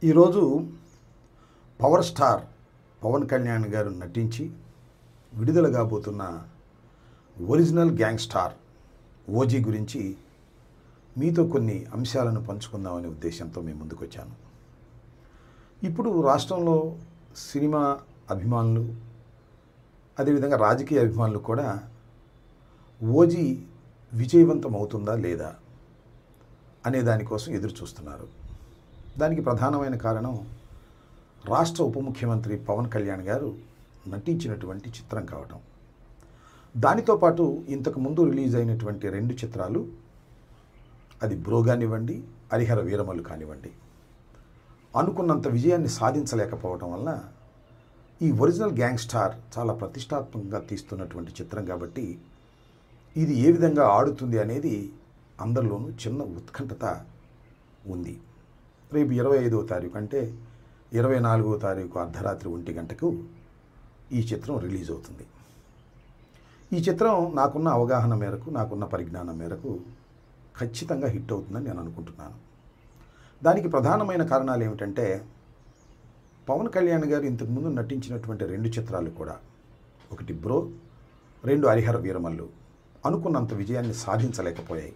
ఈరోజు power star Pawan Kalyan గారు నటించి విడుదల కాబోతున్న ఒరిజినల్ గ్యాంగ్ స్టార్ ఓజీ గురించి మీతో కొన్ని అంశాలను పంచుకుందామనే ఉద్దేశంతో మేము ముందుకు వచ్చాను. ఇప్పుడు రాష్ట్రంలో సినిమా అభిమానులు అదేవిధంగా రాజకీయ అభిమానులు కూడా ఓజీ విజయవంతం అవుతుందా లేదా అనే దానికోసం ఎదురు చూస్తున్నారు. దానికి ప్రధానమైన కారణం రాష్ట్ర ఉప ముఖ్యమంత్రి పవన్ కళ్యాణ్ గారు నటించినటువంటి చిత్రం కావటం. దానితో పాటు ఇంతకుముందు రిలీజ్ అయినటువంటి 2 చిత్రాలు, అది బ్రో కానివ్వండి, హరిహర వీరమల్లు కానివ్వండి, అనుకున్నంత విజయాన్ని సాధించలేకపోవడం వల్ల ఈ ఒరిజినల్ గ్యాంగ్ స్టార్ చాలా ప్రతిష్టాత్మకంగా తీస్తున్నటువంటి చిత్రం కాబట్టి ఇది ఏ విధంగా ఆడుతుంది అనేది అందరిలోనూ చిన్న ఉత్కంఠత ఉంది. రేపు 25వ తారీఖు అంటే 24వ తారీఖు అర్ధరాత్రి 1 గంటకు ఈ చిత్రం రిలీజ్ అవుతుంది. ఈ చిత్రం నాకున్న అవగాహన మేరకు, నాకున్న పరిజ్ఞానం మేరకు ఖచ్చితంగా హిట్ అవుతుందని నేను అనుకుంటున్నాను. దానికి ప్రధానమైన కారణాలు ఏమిటంటే, పవన్ కళ్యాణ్ గారు ఇంతకుముందు నటించినటువంటి 2 చిత్రాలు కూడా, ఒకటి బ్రో, 2 హరిహర వీరమల్లు అనుకున్నంత విజయాన్ని సాధించలేకపోయాయి.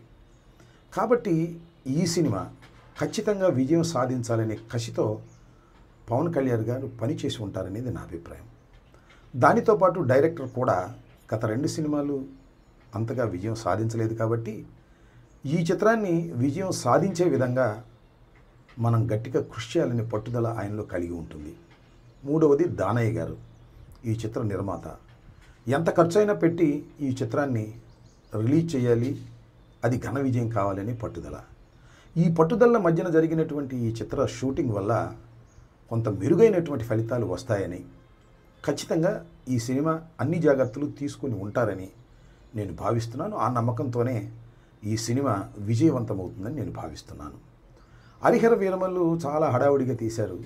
కాబట్టి ఈ సినిమా ఖచ్చితంగా విజయం సాధించాలనే కసితో పవన్ కళ్యాణ్ గారు పనిచేసి ఉంటారనేది నా అభిప్రాయం. దానితో పాటు డైరెక్టర్ కూడా గత 2 సినిమాలు అంతగా విజయం సాధించలేదు కాబట్టి ఈ చిత్రాన్ని విజయం సాధించే విధంగా మనం గట్టిగా కృషి చేయాలనే పట్టుదల ఆయనలో కలిగి ఉంటుంది. మూడవది దానయ్య గారు, ఈ చిత్ర నిర్మాత. ఎంత ఖర్చు అయినా పెట్టి ఈ చిత్రాన్ని రిలీజ్ చేయాలి, అది ఘన విజయం కావాలని పట్టుదల. ఈ పట్టుదల మధ్యన జరిగినటువంటి ఈ చిత్ర షూటింగ్ వల్ల కొంత మెరుగైనటువంటి ఫలితాలు వస్తాయని, ఖచ్చితంగా ఈ సినిమా అన్ని జాగ్రత్తలు తీసుకుని ఉంటారని నేను భావిస్తున్నాను. ఆ నమ్మకంతోనే ఈ సినిమా విజయవంతమవుతుందని నేను భావిస్తున్నాను. హరిహర వీరమల్లు చాలా హడావుడిగా తీశారు.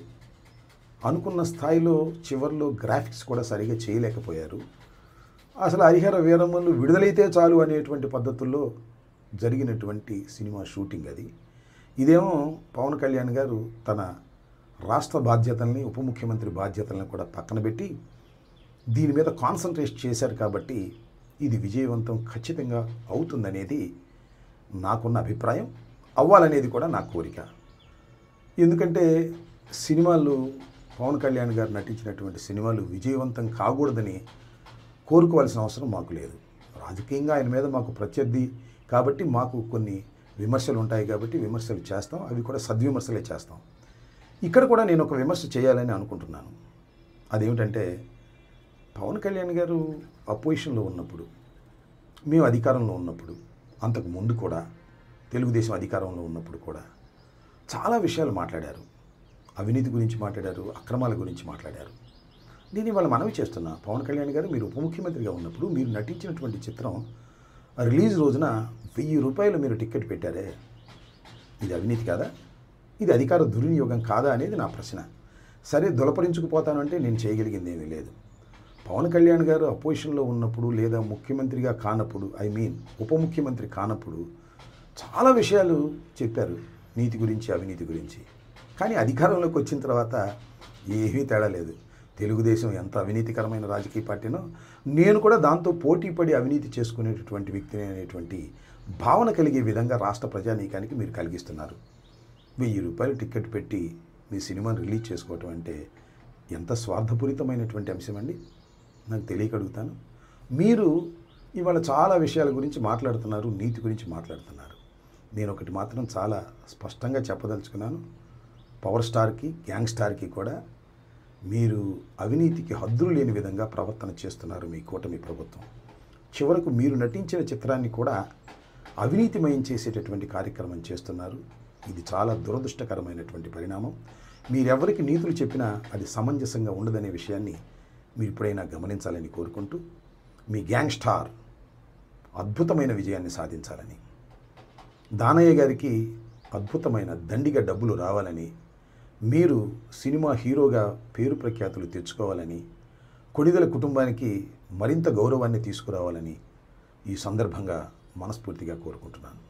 అనుకున్న స్థాయిలో చివరిలో గ్రాఫిక్స్ కూడా సరిగా చేయలేకపోయారు. అసలు హరిహర వీరమల్లు విడుదలైతే చాలు అనేటువంటి పద్ధతుల్లో జరిగినటువంటి సినిమా షూటింగ్ అది. ఇదేమో పవన్ కళ్యాణ్ గారు తన రాష్ట్ర బాధ్యతల్ని, ఉప ముఖ్యమంత్రి బాధ్యతలను కూడా పక్కన పెట్టి దీని మీద కాన్సన్ట్రేట్ చేశారు కాబట్టి ఇది విజయవంతం ఖచ్చితంగా అవుతుందనేది నాకున్న అభిప్రాయం. అవ్వాలనేది కూడా నా కోరిక. ఎందుకంటే సినిమాలు, పవన్ కళ్యాణ్ గారు నటించినటువంటి సినిమాలు విజయవంతం కాకూడదని కోరుకోవాల్సిన అవసరం మాకు లేదు. రాజకీయంగా ఆయన మీద మాకు ప్రత్యర్థి కాబట్టి మాకు కొన్ని విమర్శలు ఉంటాయి కాబట్టి విమర్శలు చేస్తాం, అవి కూడా సద్విమర్శలే చేస్తాం. ఇక్కడ కూడా నేను ఒక విమర్శ చేయాలని అనుకుంటున్నాను. అదేమిటంటే, పవన్ కళ్యాణ్ గారు అపోజిషన్లో ఉన్నప్పుడు, మేము అధికారంలో ఉన్నప్పుడు, అంతకు ముందు కూడా తెలుగుదేశం అధికారంలో ఉన్నప్పుడు కూడా చాలా విషయాలు మాట్లాడారు. అవినీతి గురించి మాట్లాడారు, అక్రమాల గురించి మాట్లాడారు. నేను ఇవాళ మనవి చేస్తున్నా, పవన్ కళ్యాణ్ గారు మీరు ఉప ముఖ్యమంత్రిగా ఉన్నప్పుడు మీరు నటించినటువంటి చిత్రం రిలీజ్ రోజున 1000 రూపాయలు మీరు టికెట్ పెట్టారే, ఇది అవినీతి కాదా? ఇది అధికార దుర్వినియోగం కాదా అనేది నా ప్రశ్న. సరే, దులపరించుకుపోతానంటే నేను చేయగలిగింది ఏమీ లేదు. పవన్ కళ్యాణ్ గారు అపోజిషన్లో ఉన్నప్పుడు లేదా ముఖ్యమంత్రిగా కానప్పుడు, ఉప ముఖ్యమంత్రి కానప్పుడు చాలా విషయాలు చెప్పారు నీతి గురించి, అవినీతి గురించి. కానీ అధికారంలోకి వచ్చిన తర్వాత ఏమీ తేడా లేదు. తెలుగుదేశం ఎంత అవినీతికరమైన రాజకీయ పార్టీనో, నేను కూడా దాంతో పోటీపడి అవినీతి చేసుకునేటటువంటి వ్యక్తిని అనేటువంటి భావన కలిగే విధంగా రాష్ట్ర ప్రజానీకానికి మీరు కలిగిస్తున్నారు. 1000 రూపాయలు టికెట్ పెట్టి మీ సినిమాను రిలీజ్ చేసుకోవటం అంటే ఎంత స్వార్థపూరితమైనటువంటి అంశం అండి? నాకు తెలియక అడుగుతాను. మీరు ఇవాళ చాలా విషయాల గురించి మాట్లాడుతున్నారు, నీతి గురించి మాట్లాడుతున్నారు. నేను ఒకటి మాత్రం చాలా స్పష్టంగా చెప్పదలుచుకున్నాను. పవర్ స్టార్కి, గ్యాంగ్ స్టార్కి కూడా మీరు అవినీతికి హద్దులు లేని విధంగా ప్రవర్తన చేస్తున్నారు మీ కూటమి ప్రభుత్వం. చివరకు మీరు నటించిన చిత్రాన్ని కూడా అవినీతిమయం చేసేటటువంటి కార్యక్రమం చేస్తున్నారు. ఇది చాలా దురదృష్టకరమైనటువంటి పరిణామం. మీరెవరికి నీతులు చెప్పినా అది సమంజసంగా ఉండదనే విషయాన్ని మీరు ఇప్పుడైనా గమనించాలని కోరుకుంటూ, మీ గ్యాంగ్ స్టార్ అద్భుతమైన విజయాన్ని సాధించాలని, దానయ్య గారికి అద్భుతమైన దండిగా డబ్బులు రావాలని, మీరు సినిమా హీరోగా పేరు ప్రఖ్యాతులు తెచ్చుకోవాలని, కొణిదెల కుటుంబానికి మరింత గౌరవాన్ని తీసుకురావాలని ఈ సందర్భంగా మనస్ఫూర్తిగా కోరుకుంటున్నాను.